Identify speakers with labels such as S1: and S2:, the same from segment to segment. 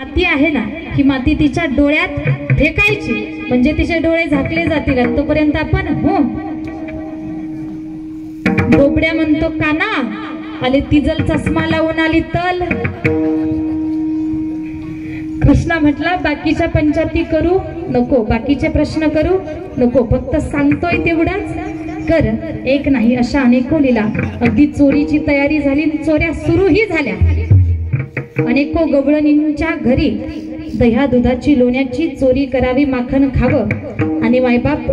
S1: माती आहे ना, ही माती तिच्या डोळ्यात फेकायची म्हणजे तिचे डोळे झाकले जातील. आणि तोपर्यंत आपण हो बोबड्या म्हणतो काना आले तिजल चष्मा लावून आली तल. कृष्णा म्हटला बाकीच्या पंचायती करू नको, बाकीचे प्रश्न करू नको, फक्त सांगतोय तेवढाच कर. एक नाही अशा अनेको लीला. अगदी चोरीची तयारी झाली, चोऱ्या सुरूही झाल्या. अनेको गवळणींच्या घरी दह्या दुधाची लोण्याची चोरी करावी, माखन खावं आणि मायबाप.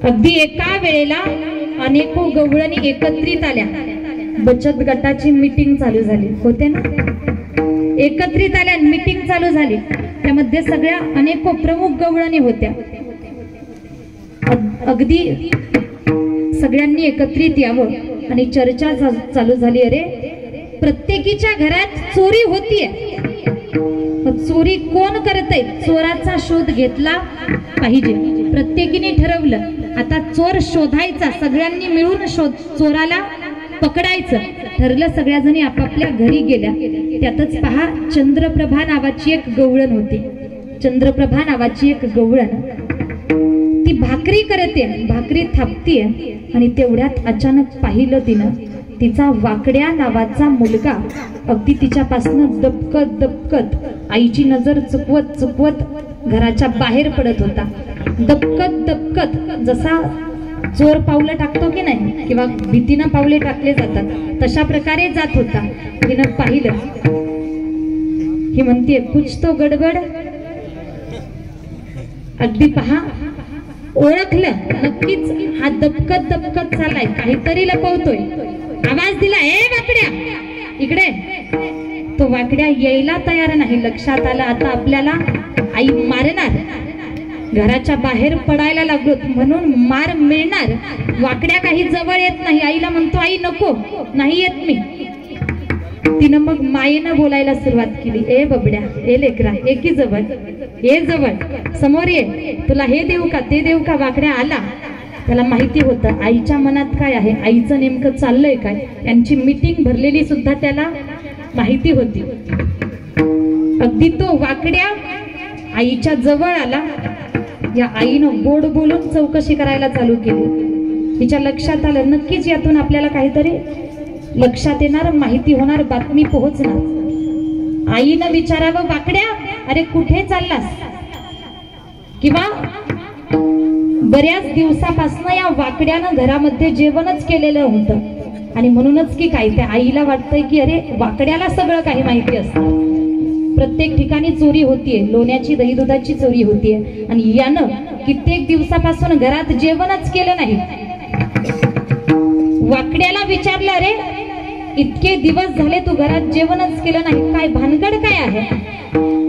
S1: अगदी एका वेळेला अनेको गवळणी एकत्रित आल्या. बचत गटाची मीटिंग चालू झाली होते ना, एकत्रित आल्या, मीटिंग चालू झाली. त्यामध्ये सगळ्या अनेको प्रमुख गवळणी होत्या. अगदी सगळ्यांनी एकत्रित यावं आणि चर्चा चालू झाली. अरे प्रत्येकीच्या घरात चोरी होतीये, चोरी कोण करतय, चोराचा शोध घेतला पाहिजे. प्रत्येकीने ठरवलं आता चोर शोधायचा, सगळ्यांनी मिळून चोराला पकडायचं ठरलं. सगळ्या जणी आपापल्या घरी गेल्या. त्यातच पहा चंद्रप्रभा नावाची एक गवळण होती. चंद्रप्रभा नावाची एक गवळण ती भाकरी करते, भाकरी थापतीये. आणि तेवढ्यात अचानक पाहिलं तिनं तिचा वाकड्या नावाचा मुलगा अगदी तिच्यापासून दबकत दबकत आईची नजर चुकवत चुकवत घराच्या बाहेर पडत होता. दबकत दबकत जसा चोर पावलं टाकतो की नाही, किंवा भीतीनं पावले टाकले जातात, तशा प्रकारे जात होता. तिनं पाहिलं. ही म्हणते कुछ तो गडबड. अगदी पहा ओळखलं नक्कीच, हा दबकत दबकत चाललाय, काहीतरी लपवतोय. आवाज दिला, ए वाकड्या इकडे. तो वाकड्या यायला तयार नाही. लक्षात आलं आता आपल्याला आई मारणार, घराच्या बाहेर पडायला लागलो म्हणून मार मिळणार. वाकड्या काही जवळ येत नाही. आईला म्हणतो आई नको, नाही येत मी. तिनं मग मायेनं बोलायला सुरुवात केली. ए बबड्या, ए लेकरा, एकी जवळ ये, जवळ समोर ये, तुला हे देऊ का ते देऊ का. वाकड्या आला. त्याला माहिती होतं आईच्या मनात काय आहे, आईचं नेमकं चाललंय काय. यांची मीटिंग भरलेली सुद्धा त्याला माहिती होती. अगदी तो वाकड्या आईच्या जवळ आला. या आईनं गोड बोलून चौकशी करायला चालू केली. तिच्या लक्षात आलं नक्कीच यातून आपल्याला काहीतरी लक्षात येणार, माहिती होणार, बातमी पोहोचणार. आईनं विचारावं वाकड्या अरे कुठे चाललास. किंवा बऱ्याच दिवसापासून या वाकड्यानं घरामध्ये जेवणच केलेलं होतं आणि म्हणूनच की काय त्या आईला वाटतंय की अरे वाकड्याला सगळं काही माहिती असतं. प्रत्येक ठिकाणी चोरी होतीये, लोण्याची दही दुधाची चोरी होतीये आणि यानं कित्येक दिवसापासून घरात जेवणच केलं नाही. वाकड्याला विचारलं अरे इतके दिवस झाले तू घरात जेवणच केलं नाही, काय भानगड काय आहे,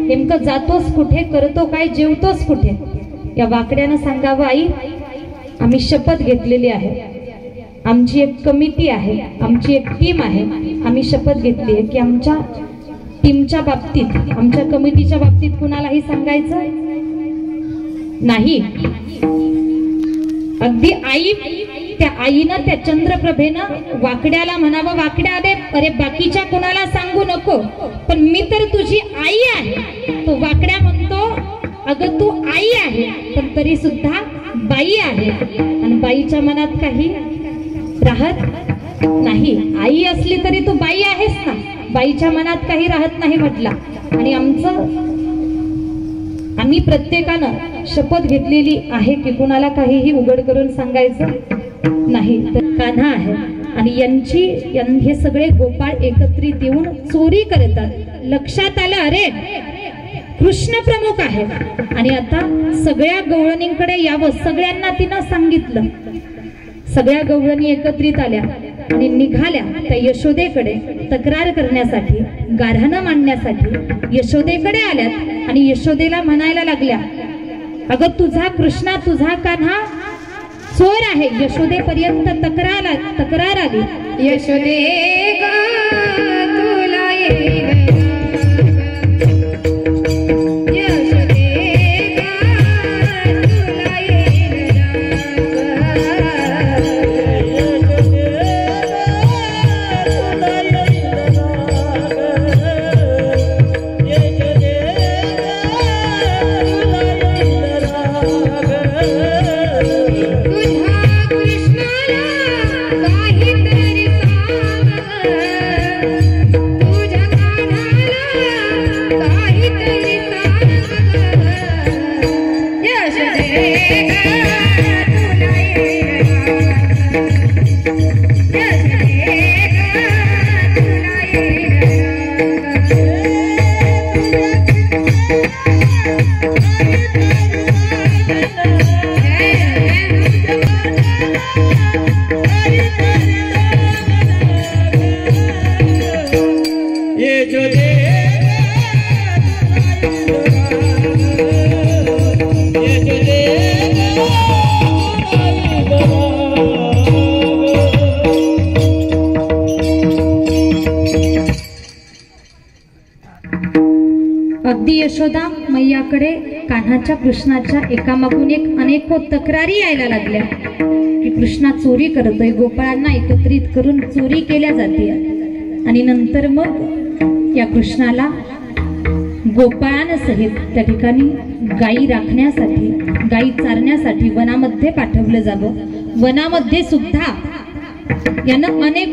S1: नेमकं जातोस कुठे, करतो काय, जेवतोस कुठे. या वाकड्यानं सांगावं आई आम्ही शपथ घेतलेली आहे, आमची एक कमिटी आहे, आमची एक टीम आहे. आम्ही शपथ घेतली आहे की आमच्या टीमच्या बाबतीत, आमच्या कमिटीच्या बाबतीत कुणालाही सांगायचं नाही. अगदी आई, त्या आईनं त्या चंद्रप्रभेनं वाकड्याला म्हणावं वाकड्या अरे बाकीच्या कुणाला सांगू नको, पण मी तर तुझी आई आहे. तो वाकड्या म्हणतो अगं तू आई आहे पण तरी सुद्धा बाई आहे आणि बाईच्या मनात काही राहत नाही. आई असली तरी तू बाई आहेस ना, बाईच्या मनात काही राहत नाही म्हटला. आणि आम्ही प्रत्येकानं शपथ घेतलेली आहे की कुणाला काहीही उघड करून सांगायचं नाही. तर कान्हा आहे आणि हे सगळे गोपाळ एकत्रित येऊन चोरी करतात. लक्षात आलं अरे कृष्ण प्रमुख आहे आणि आता सगळ्या गवळणींकडे यावं, सगळ्यांना तिनं सांगितलं. सगळ्या गवळणी एकत्रित आल्या आणि निघाल्या त्या यशोदेकडे तक्रार करण्यासाठी, गाऱ्हाणं मांडण्यासाठी यशोदेकडे आल्यात. आणि यशोदेला म्हणायला लागल्या अगं तुझा कृष्णा, तुझा कान्हा चोर आहे. यशोदेपर्यंत तक्रार आली.
S2: यशोदे तुला येईल
S1: अगदी यशोदा मैयाकडे कान्हाच्या कृष्णाच्या एकामागून एक अनेक तक्रारी यायला लागल्या की कृष्णा चोरी करतोय, गोपाळांना एकत्रित करून चोरी केल्या जाते आणि नंतर मग या कृष्णाला गोपाळांसहित त्या ठिकाणी गायी राखण्यासाठी, गायी चारण्यासाठी वनामध्ये पाठवलं जावं. वनामध्ये सुद्धा यानं अनेक